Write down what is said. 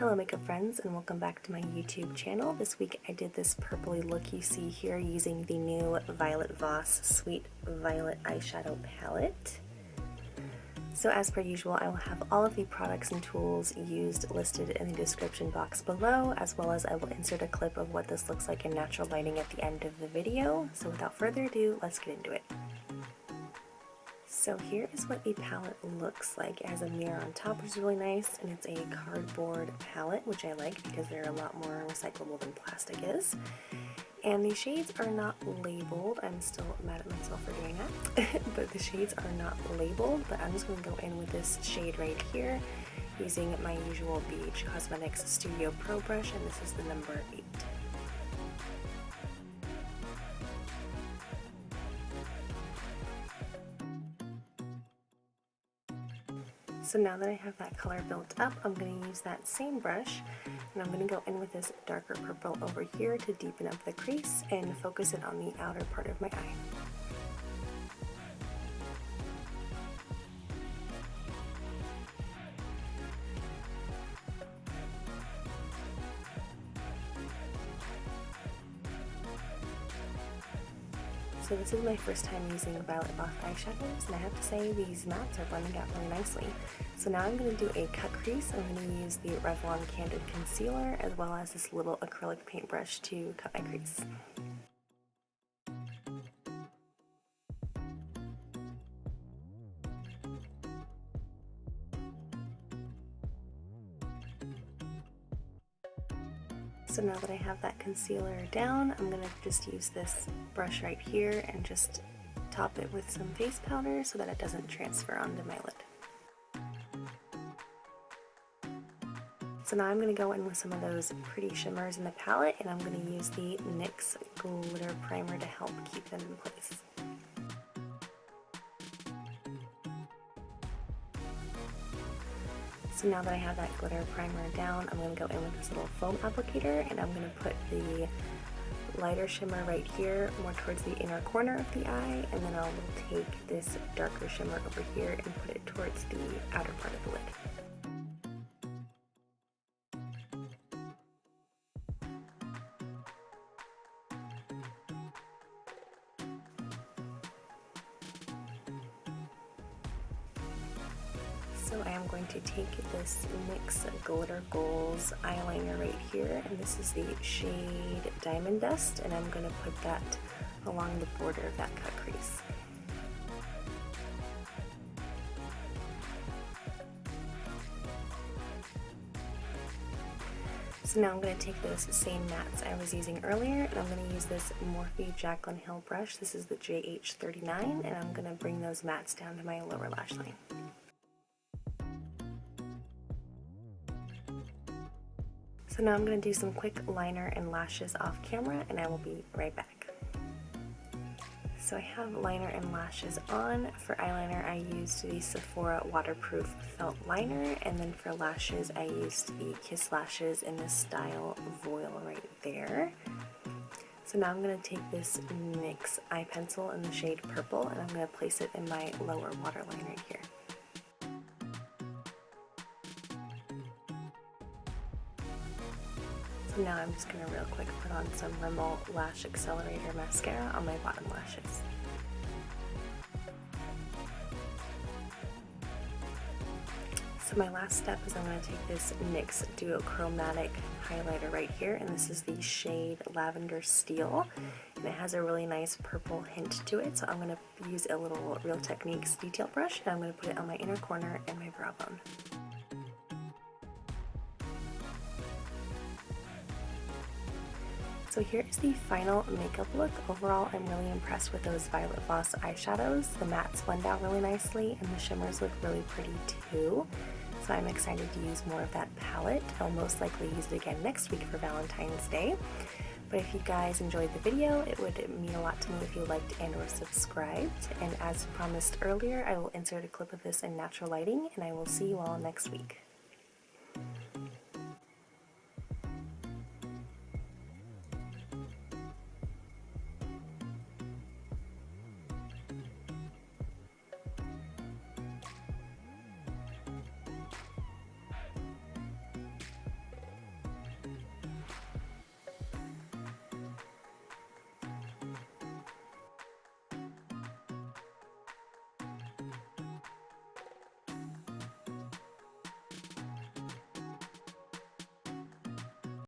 Hello makeup friends and welcome back to my YouTube channel. This week I did this purpley look you see here using the new Violet Voss Sweet Violet eyeshadow palette. So as per usual, I will have all of the products and tools used listed in the description box below, as well as I will insert a clip of what this looks like in natural lighting at the end of the video. So without further ado, let's get into it. So here is what the palette looks like. It has a mirror on top, which is really nice, and it's a cardboard palette, which I like because they're a lot more recyclable than plastic is. And the shades are not labeled. I'm still mad at myself for doing that. But the shades are not labeled, but I'm just going to go in with this shade right here using my usual BH Cosmetics Studio Pro brush, and this is the number 8. So now that I have that color built up, I'm going to use that same brush and I'm going to go in with this darker purple over here to deepen up the crease and focus it on the outer part of my eye. So this is my first time using Violet Voss eyeshadows, and I have to say these mattes are blending out really nicely. So now I'm going to do a cut crease. I'm going to use the Revlon Candid concealer as well as this little acrylic paintbrush to cut my crease. So now that I have that concealer down, I'm going to just use this brush right here and just top it with some face powder so that it doesn't transfer onto my lid. So now I'm going to go in with some of those pretty shimmers in the palette, and I'm going to use the NYX Glitter Primer to help keep them in place. So now that I have that glitter primer down, I'm going to go in with this little foam applicator, and I'm going to put the lighter shimmer right here more towards the inner corner of the eye, and then I'll take this darker shimmer over here and put it towards the outer part of the lid. So I am going to take this NYX Glitter Goals eyeliner right here, and this is the shade Diamond Dust, and I'm going to put that along the border of that cut crease. So now I'm going to take those same mattes I was using earlier, and I'm going to use this Morphe Jaclyn Hill brush. This is the JH39, and I'm going to bring those mattes down to my lower lash line. So now I'm going to do some quick liner and lashes off camera, and I will be right back. So I have liner and lashes on. For eyeliner I used the Sephora waterproof felt liner, and then for lashes I used the Kiss Lashes in this style voile right there. So now I'm going to take this NYX eye pencil in the shade purple, and I'm going to place it in my lower waterline right here. So now I'm just going to real quick put on some Rimmel Lash Accelerator mascara on my bottom lashes. So my last step is I'm going to take this NYX Duochromatic highlighter right here, and this is the shade Lavender Steel, and it has a really nice purple hint to it, so I'm going to use a little Real Techniques detail brush, and I'm going to put it on my inner corner and my brow bone. So here is the final makeup look. Overall, I'm really impressed with those Violet Voss eyeshadows. The mattes blend out really nicely, and the shimmers look really pretty too. So I'm excited to use more of that palette. I'll most likely use it again next week for Valentine's Day. But if you guys enjoyed the video, it would mean a lot to me if you liked and or subscribed. And as promised earlier, I will insert a clip of this in natural lighting, and I will see you all next week.